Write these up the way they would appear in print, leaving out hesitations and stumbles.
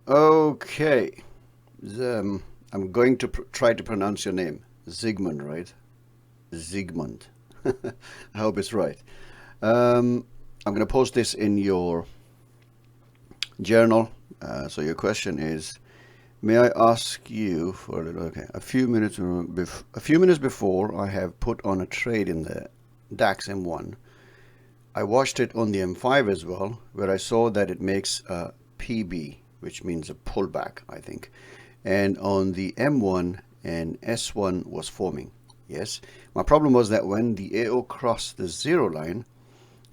Okay. I'm going to try to pronounce your name. Zsigmond, right? Zsigmond. I hope it's right. I'm going to post this in your journal. So your question is, may I ask you for a little? Okay, a few minutes before I have put on a trade in the DAX M1. I watched it on the M5 as well, where I saw that it makes a PB, which means a pullback, I think. And on the M1 and S1 was forming. Yes, my problem was that when the AO crossed the zero line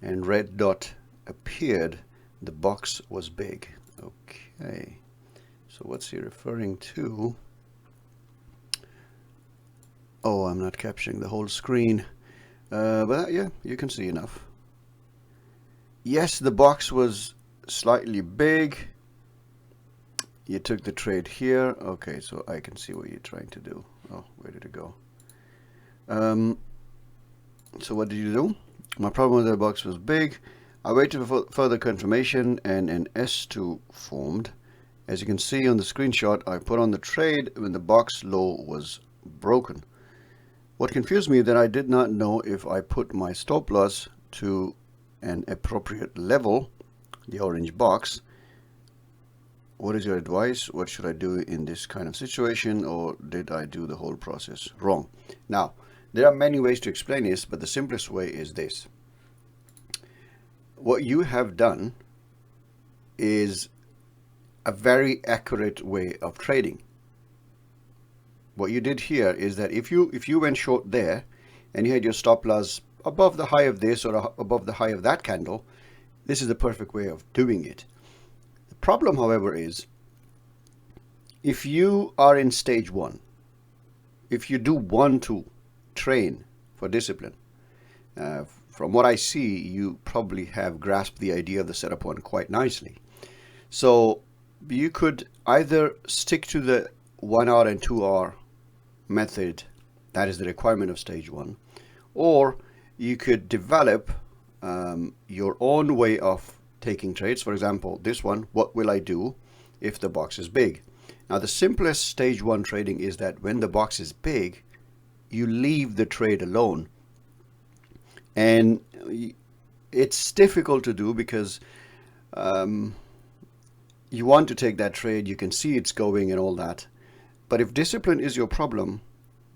and red dot appeared, the box was big. Okay, so what's he referring to? Oh, I'm not capturing the whole screen, but yeah, you can see enough. Yes, the box was slightly big. You took the trade here. Okay, so I can see what you're trying to do. Oh, where did it go? So what did you do? My problem with the box was big. I waited for further confirmation and an S2 formed. As you can see on the screenshot, I put on the trade when the box low was broken. What confused me that I did not know if I put my stop loss to an appropriate level, the orange box. What is your advice? What should I do in this kind of situation, or did I do the whole process wrong? Now, there are many ways to explain this, but the simplest way is this. What you have done is a very accurate way of trading. What you did here is that if you went short there and you had your stop loss above the high of this or above the high of that candle, this is the perfect way of doing it. The problem, however, is if you are in stage one, if you do want to train for discipline, from what I see, you probably have grasped the idea of the setup one quite nicely. So you could either stick to the 1 hour and 2 hour method, that is the requirement of stage one, or you could develop your own way of taking trades. For example, this one, what will I do if the box is big? Now, the simplest stage one trading is that when the box is big, you leave the trade alone. And it's difficult to do because you want to take that trade, you can see it's going and all that. But if discipline is your problem,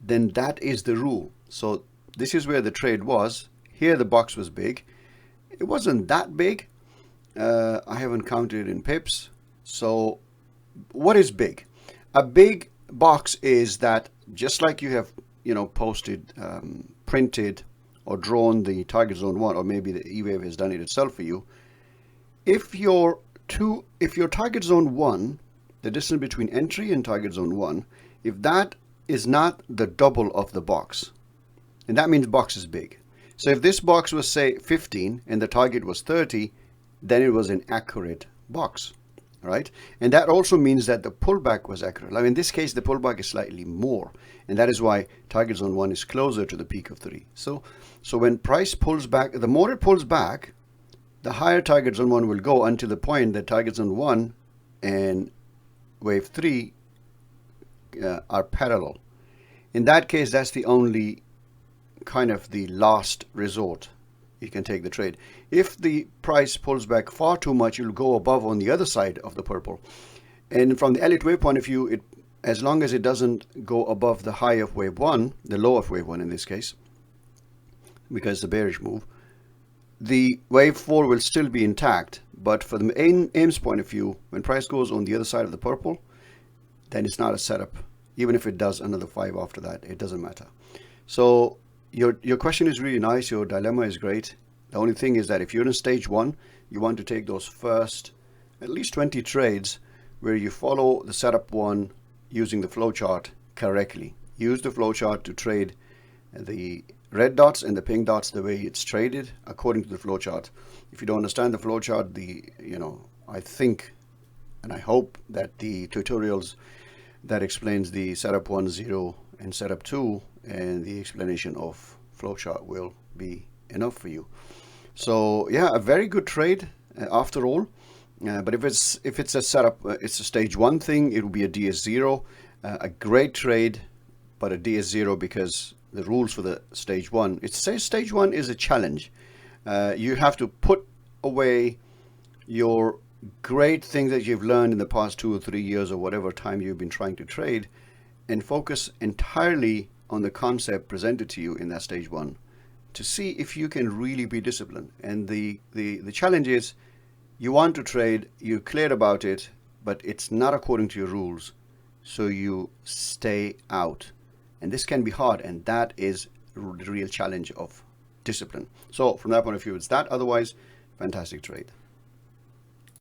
then that is the rule. So this is where the trade was. Here the box was big. It wasn't that big. I haven't counted it in pips. So what is big? A big box is that just like you have, posted, printed or drawn the target zone one, or maybe the E-Wave has done it itself for you. If your target zone one, the distance between entry and target zone one, if that is not the double of the box, and that means box is big. So if this box was, say, 15 and the target was 30, then it was an accurate box, right? And that also means that the pullback was accurate. Now, in this case, the pullback is slightly more, and that is why target zone 1 is closer to the peak of 3. So when price pulls back, the more it pulls back, the higher target zone 1 will go until the point that target zone 1 and wave 3 are parallel. In that case, that's the only kind of the last resort. You can take the trade. If the price pulls back far too much, you'll go above on the other side of the purple. And from the Elliott wave point of view, as long as it doesn't go above the high of wave 1, the low of wave 1 in this case, because it's a bearish move, the wave 4 will still be intact. But for the AIMS point of view, when price goes on the other side of the purple, then it's not a setup. Even if it does another 5 after that, it doesn't matter. So your question is really nice. Your dilemma is great. The only thing is that if you're in stage one, you want to take those first at least 20 trades where you follow the setup one using the flowchart correctly. Use the flowchart to trade the red dots and the pink dots the way it's traded according to the flowchart. If you don't understand the flowchart, I think and I hope that the tutorials that explains the setup 1, 0 and setup 2 and the explanation of flowchart will be enough for you. So yeah, a very good trade after all. But if it's a setup, it's a stage 1 thing, it will be a DS0, a great trade, but a DS0 because the rules for the stage 1, it says stage 1 is a challenge. You have to put away your great things that you've learned in the past 2 or 3 years or whatever time you've been trying to trade and focus entirely on the concept presented to you in that stage 1 to see if you can really be disciplined. And the challenge is, you want to trade, you're clear about it, but it's not according to your rules, so you stay out. And this can be hard, and that is the real challenge of discipline. So from that point of view, it's that. Otherwise, fantastic trade.